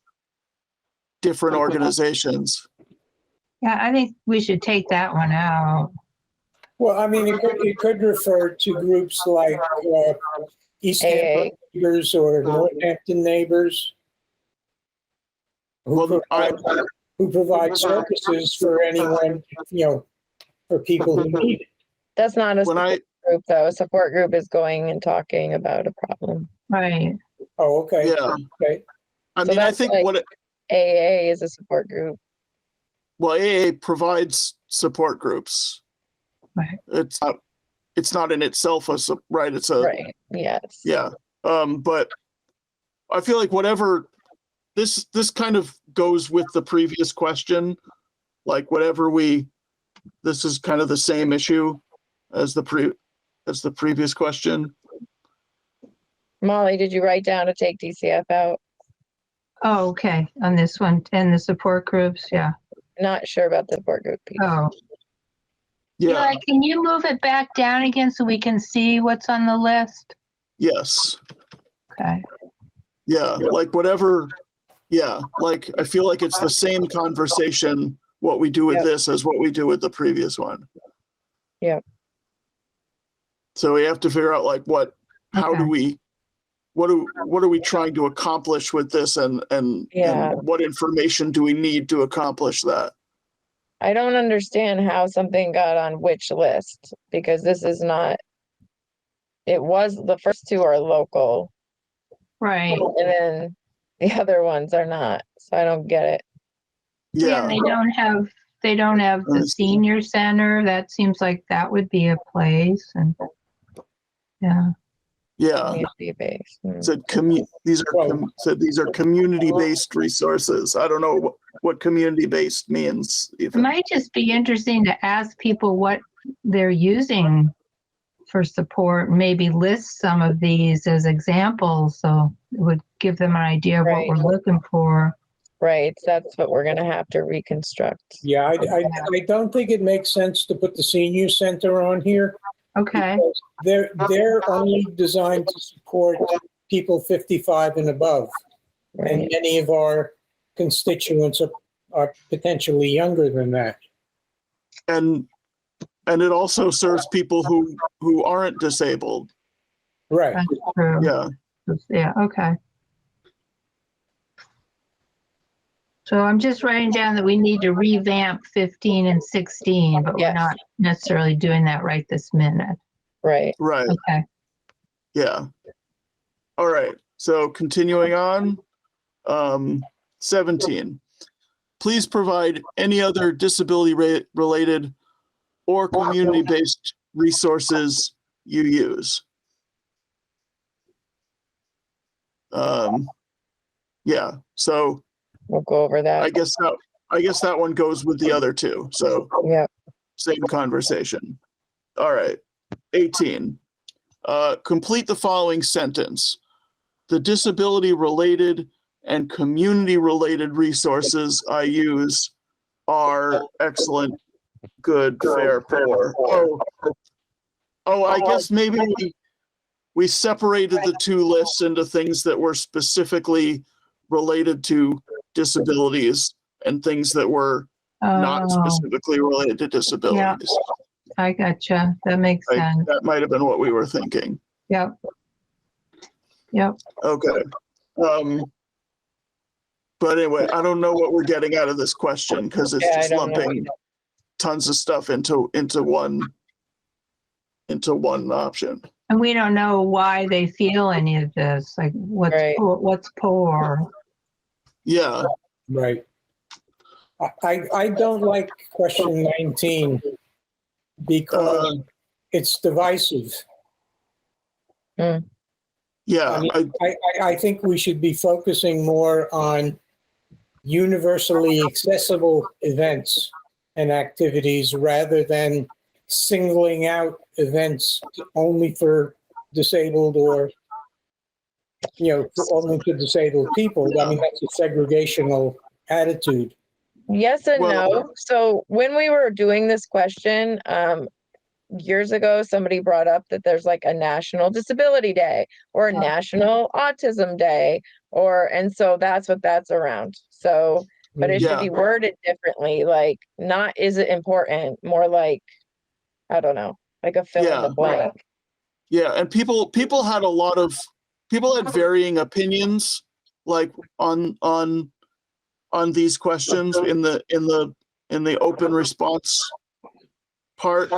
Speaker 4: organizations.
Speaker 2: Yeah, I think we should take that one out.
Speaker 5: Well, I mean, it could refer to groups like East Hampton Neighbors or Northampton Neighbors.
Speaker 4: Well,
Speaker 5: Who provide services for anyone, for people who need it.
Speaker 3: That's not a
Speaker 4: When I-
Speaker 3: support group though. A support group is going and talking about a problem.
Speaker 2: Right.
Speaker 5: Oh, okay.
Speaker 4: Yeah.
Speaker 5: Okay.
Speaker 4: I
Speaker 3: So
Speaker 4: mean, I
Speaker 3: that's
Speaker 4: think
Speaker 3: like-
Speaker 4: what
Speaker 3: AA is a support group.
Speaker 4: well, AA provides support groups.
Speaker 2: Right.
Speaker 4: It's not in itself right. It's a
Speaker 3: Right. Yes.
Speaker 4: yeah. But I feel like whatever this kind of goes with the previous question, like this is kind of the same issue as the previous question.
Speaker 3: Molly, did you write down to take DCF out?
Speaker 2: Oh, okay. On this one, and the support groups, yeah.
Speaker 3: Not sure about the support group piece.
Speaker 2: Oh,
Speaker 4: Yeah.
Speaker 2: Eli, can you move it back down again so we can see what's on the list?
Speaker 4: Yes.
Speaker 2: Okay.
Speaker 4: Yeah. Like whatever. Yeah. Like I feel like it's the same conversation. What we do with
Speaker 3: Yep.
Speaker 4: this as what we do with the previous one.
Speaker 3: Yep.
Speaker 4: So we have to figure out like what are we trying to accomplish with this and
Speaker 3: Yeah.
Speaker 4: what information do we need to accomplish that?
Speaker 3: I don't understand how something got on which list because this is not, it was, the first two are local
Speaker 2: Right.
Speaker 3: and then the other ones are not. So I don't get it.
Speaker 2: Yeah,
Speaker 4: Yeah.
Speaker 2: they don't have the
Speaker 4: I see.
Speaker 2: senior center. That seems like that would be a place and yeah.
Speaker 4: Yeah.
Speaker 3: Community based.
Speaker 4: Said these are community-based resources. I don't know what community-based means
Speaker 2: It
Speaker 4: even.
Speaker 2: might just be interesting to ask people what they're using for support, maybe list some of these as examples, so it would give them an idea of what
Speaker 3: Right.
Speaker 2: we're looking for.
Speaker 3: Right. That's what we're gonna have to reconstruct.
Speaker 5: Yeah, I don't think it makes sense to put the senior center on here.
Speaker 2: Okay,
Speaker 5: because They're only designed to support people 55 and above. And
Speaker 3: Right.
Speaker 5: many of our constituents are potentially younger than that.
Speaker 4: And it also serves people who aren't disabled.
Speaker 5: Right.
Speaker 2: that's true.
Speaker 4: Yeah.
Speaker 2: Yeah, okay. So I'm just writing down that we need to revamp 15 and 16, but we're
Speaker 3: Yes.
Speaker 2: not necessarily doing that right this minute.
Speaker 3: Right.
Speaker 4: Right.
Speaker 2: Okay,
Speaker 4: Yeah. All right. So continuing on, 17. Please provide any other disability related or community-based resources you use. Yeah. So
Speaker 3: We'll go over that.
Speaker 4: I guess that one goes with the other two. So
Speaker 3: Yeah.
Speaker 4: same conversation. All right. 18. Complete the following sentence. The disability-related and community-related resources I use are excellent, good, fair, poor. Oh, I guess maybe we separated the two lists into things that were specifically related to disabilities and things that were not
Speaker 2: oh,
Speaker 4: specifically related to disabilities.
Speaker 2: I gotcha. That makes sense.
Speaker 4: That might have been what we were thinking.
Speaker 2: Yep. Yep.
Speaker 4: Okay. But anyway, I don't know what we're getting out of this question because it's
Speaker 3: Yeah, I
Speaker 4: just
Speaker 3: don't know.
Speaker 4: lumping tons of stuff into one option.
Speaker 2: And we don't know why they feel any of this, like
Speaker 3: Right.
Speaker 2: what's poor.
Speaker 4: Yeah.
Speaker 5: Right. I don't like question 19 because it's divisive.
Speaker 4: Yeah.
Speaker 5: I think we should be focusing more on universally accessible events and activities rather than singling out events only for disabled or, only for disabled people. I mean, that's a segregational attitude.
Speaker 3: Yes and
Speaker 4: Well-
Speaker 3: no. So when we were doing this question, years ago, somebody brought up that there's like a National Disability Day or a National Autism Day, and so that's what that's around. So, but it should
Speaker 4: Yeah.
Speaker 3: be worded differently, like not is it important, more like, I don't know, like a fill in the
Speaker 4: Yeah.
Speaker 3: blank.
Speaker 4: Yeah. And people had varying opinions like on these questions in the open response part.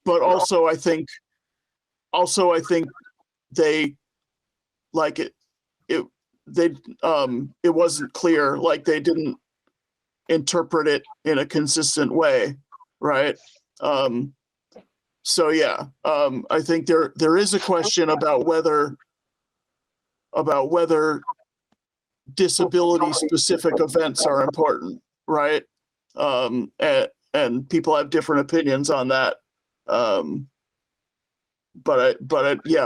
Speaker 4: but also I think they like it wasn't clear, like they didn't interpret it in a consistent way, right? So yeah, I think there is a question about whether disability specific events are important, right? And people have different opinions on that. Yeah,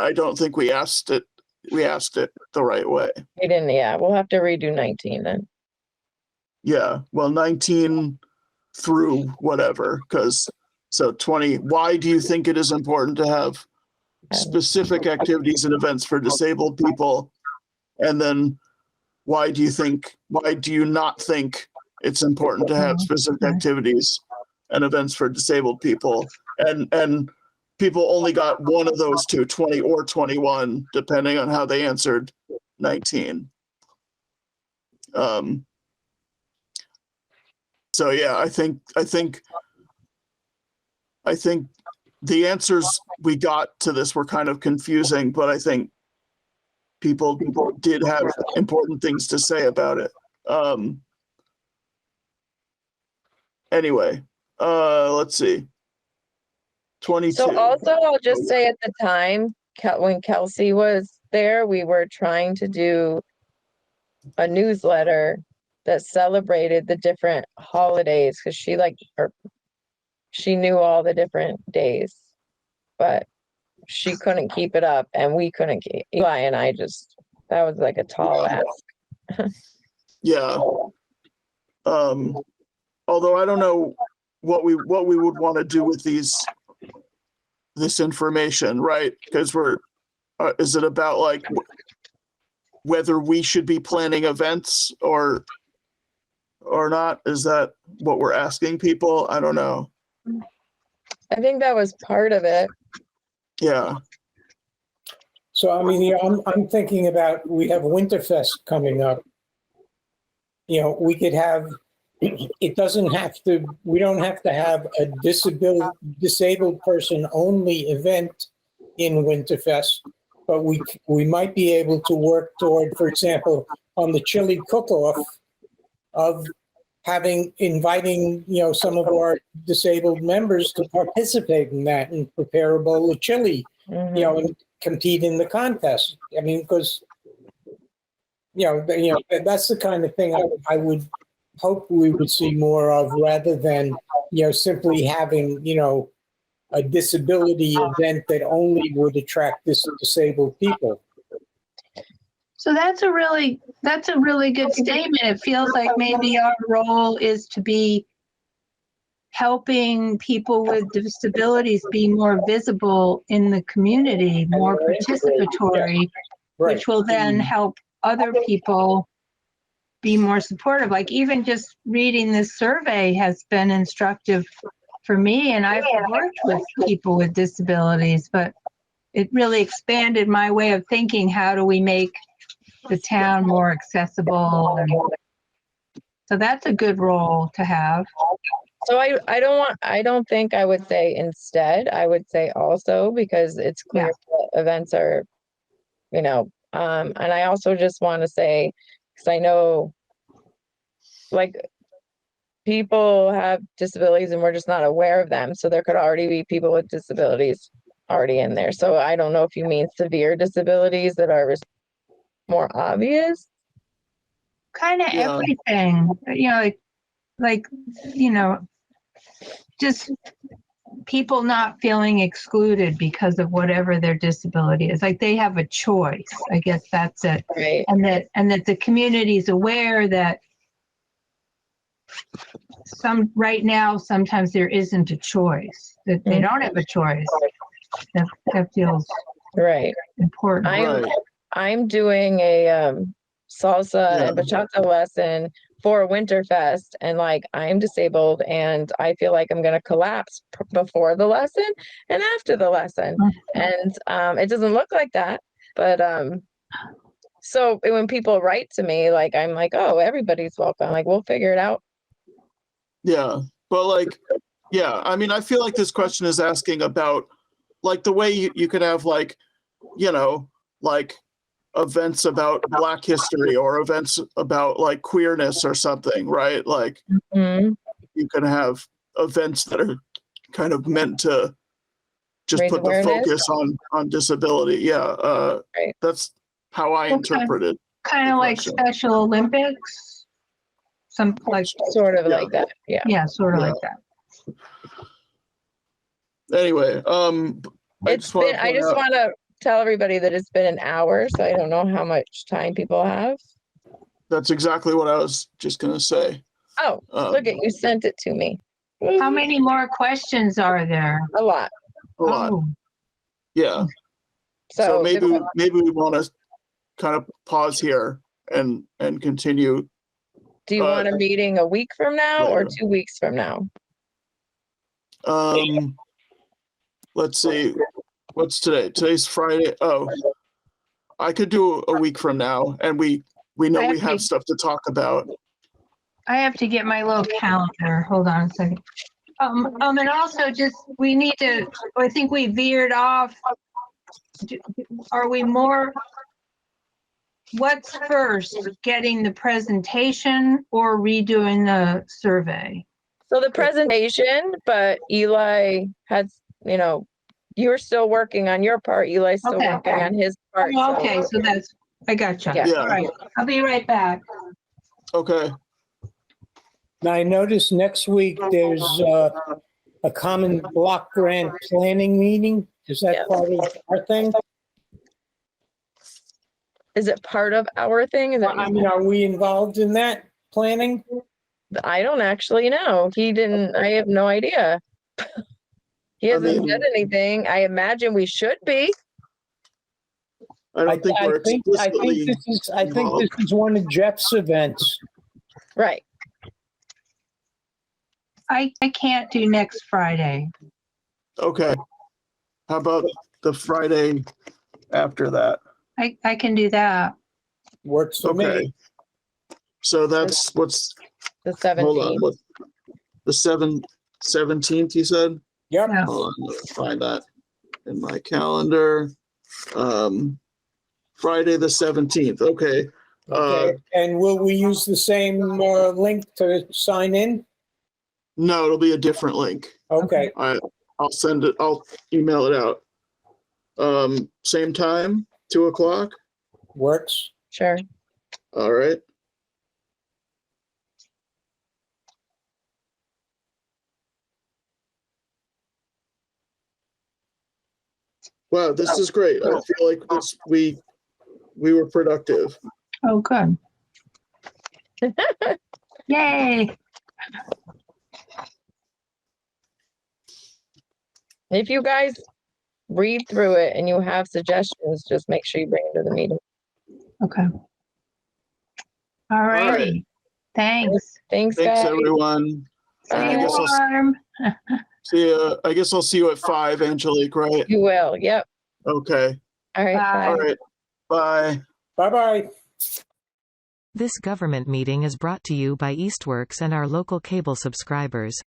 Speaker 4: I don't think we asked it the right way.
Speaker 3: We didn't, yeah, we'll have to redo 19 then.
Speaker 4: Yeah, well, 19 through whatever, so 20, why do you think it is important to have specific activities and events for disabled people? And then why do you not think it's important to have specific activities and events for disabled people? And people only got one of those two, 20 or 21, depending on how they answered 19. So yeah, I think the answers we got to this were kind of confusing, but I think people did have important things to say about it. Anyway, let's see. 22.
Speaker 3: So also, I'll just say at the time, when Kelsey was there, we were trying to do a newsletter that celebrated the different holidays, because she knew all the different days, but she couldn't keep it up, and we couldn't keep, Eli and I just, that was like a tall ask.
Speaker 4: Yeah. Although I don't know what we would want to do with this information, right? Because is it about like whether we should be planning events or not? Is that what we're asking people? I don't know.
Speaker 3: I think that was part of it.
Speaker 4: Yeah.
Speaker 5: So, I mean, yeah, I'm thinking about, we have Winterfest coming up. You know, we could have, it doesn't have to, we don't have to have a disabled person only event in Winterfest, but we might be able to work toward, for example, on the chili cook-off, of inviting, you know, some of our disabled members to participate in that and prepare a bowl of chili,
Speaker 3: Mhm.
Speaker 5: you know, and compete in the contest. I mean, because, you know, that's the kind of thing I would hope we would see more of, rather than, you know, simply having, you know, a disability event that only would attract disabled people.
Speaker 2: So that's a really good statement. It feels like maybe our role is to be helping people with disabilities be more visible in the community, more participatory,
Speaker 5: Right.
Speaker 2: which will then help other people be more supportive. Like even just reading this survey has been instructive for me, and I've worked with people with disabilities, but it really expanded my way of thinking. How do we make the town more accessible? And so that's a good role to have.
Speaker 3: So I don't think I would say instead, I would say also, because it's clear that events are, you know, and I also just want to say, because I know like people have disabilities and we're just not aware of them. So there could already be people with disabilities already in there. So I don't know if you mean severe disabilities that are more obvious.
Speaker 2: Kind of everything, you know, like, you know, just people not feeling excluded because of whatever their disability is. Like they have a choice. I guess that's it.
Speaker 3: Right.
Speaker 2: And that the community is aware that right now, sometimes there isn't a choice, that they don't have a choice. That feels
Speaker 3: right.
Speaker 2: important.
Speaker 3: I'm doing a salsa and bachata lesson for Winterfest, and like I'm disabled and I feel like I'm gonna collapse before the lesson and after the lesson. And it doesn't look like that, but so when people write to me, like I'm like, oh, everybody's welcome, like we'll figure it out.
Speaker 4: Yeah, but like Yeah, I mean, I feel like this question is asking about, like, the way you could have, like, like events about Black history or events about, like, queerness or something, right? Like,
Speaker 3: Mhm.
Speaker 4: you can have events that are kind of meant to just
Speaker 3: Raise
Speaker 4: put the
Speaker 3: awareness.
Speaker 4: focus on disability. Yeah,
Speaker 3: Right.
Speaker 4: that's how I
Speaker 2: Okay.
Speaker 4: interpret it.
Speaker 2: Kind of like
Speaker 4: question.
Speaker 2: Special Olympics? Some like,
Speaker 3: Sort of
Speaker 4: Yeah.
Speaker 3: like that. Yeah.
Speaker 2: yeah, sort of
Speaker 4: Yeah.
Speaker 2: like that.
Speaker 4: Anyway, I just want to
Speaker 3: I
Speaker 4: point
Speaker 3: just
Speaker 4: out,
Speaker 3: want to tell everybody that it's been an hour, so I don't know how much time people have.
Speaker 4: that's exactly what I was just gonna say.
Speaker 3: Oh, look at you sent it to me.
Speaker 2: How many more questions are there?
Speaker 3: A lot.
Speaker 4: A lot.
Speaker 2: Oh,
Speaker 4: Yeah. So
Speaker 3: So
Speaker 4: maybe we want to kind of pause here and continue.
Speaker 3: do you want a meeting a week from now or
Speaker 4: later.
Speaker 3: 2 weeks from now?
Speaker 4: Let's see. What's today? Today's Friday. Oh, I could do a week from now, and we know
Speaker 2: I
Speaker 4: we
Speaker 2: have
Speaker 4: have
Speaker 2: to-
Speaker 4: stuff to talk about.
Speaker 2: I have to get my little calendar. Hold on a second. And also just, we need to, I think we veered off. Are we more, what's first, getting the presentation or redoing the survey?
Speaker 3: So the presentation, but Eli had, you're still working on your part. Eli's still
Speaker 2: Okay.
Speaker 3: working on his part. so-
Speaker 2: Okay, so that's, I gotcha.
Speaker 3: Yeah.
Speaker 4: Yeah.
Speaker 2: All right, I'll be right back.
Speaker 4: Okay.
Speaker 5: Now, I noticed next week there's a common block grant planning meeting. Is that
Speaker 3: Yes.
Speaker 5: part of our thing?
Speaker 3: Is it part of our thing?
Speaker 5: I mean, are we involved in that planning?
Speaker 3: I don't actually know. I have no idea. He hasn't
Speaker 4: mean-
Speaker 3: said anything. I imagine we should be.
Speaker 4: I don't think we're explicitly
Speaker 5: I think this is one of Jeff's events.
Speaker 3: Right.
Speaker 2: I can't do next Friday.
Speaker 4: Okay. How about the Friday after that?
Speaker 2: I can do that.
Speaker 5: Works for
Speaker 4: Okay.
Speaker 5: me.
Speaker 4: So that's what's,
Speaker 3: The
Speaker 4: hold on,
Speaker 3: 17th.
Speaker 4: what, the 17th, you said?
Speaker 5: Yep.
Speaker 2: Yeah.
Speaker 4: Hold on, let me find that in my calendar. Friday, the 17th, okay.
Speaker 5: Okay. And will we use the same link to sign in?
Speaker 4: No, it'll be a different link.
Speaker 5: Okay.
Speaker 4: I'll send it, I'll email it out. Same time, 2:00?
Speaker 5: Works.
Speaker 3: Sure.
Speaker 4: All right. Wow, this is great. I feel like we were productive.
Speaker 2: Oh, good. Yay.
Speaker 3: If you guys read through it and you have suggestions, just make sure you bring it to the meeting.
Speaker 2: Okay. All righty. Thanks.
Speaker 3: Thanks,
Speaker 4: Thanks,
Speaker 3: guys.
Speaker 4: everyone.
Speaker 2: Stay
Speaker 4: I guess I'll
Speaker 2: warm.
Speaker 4: see you. I guess I'll see you at 5, Angelique, right?
Speaker 3: You will. Yep.
Speaker 4: Okay.
Speaker 3: All right.
Speaker 2: Bye.
Speaker 4: All right. Bye.
Speaker 5: Bye-bye.
Speaker 1: This government meeting is brought to you by Eastworks and our local cable subscribers.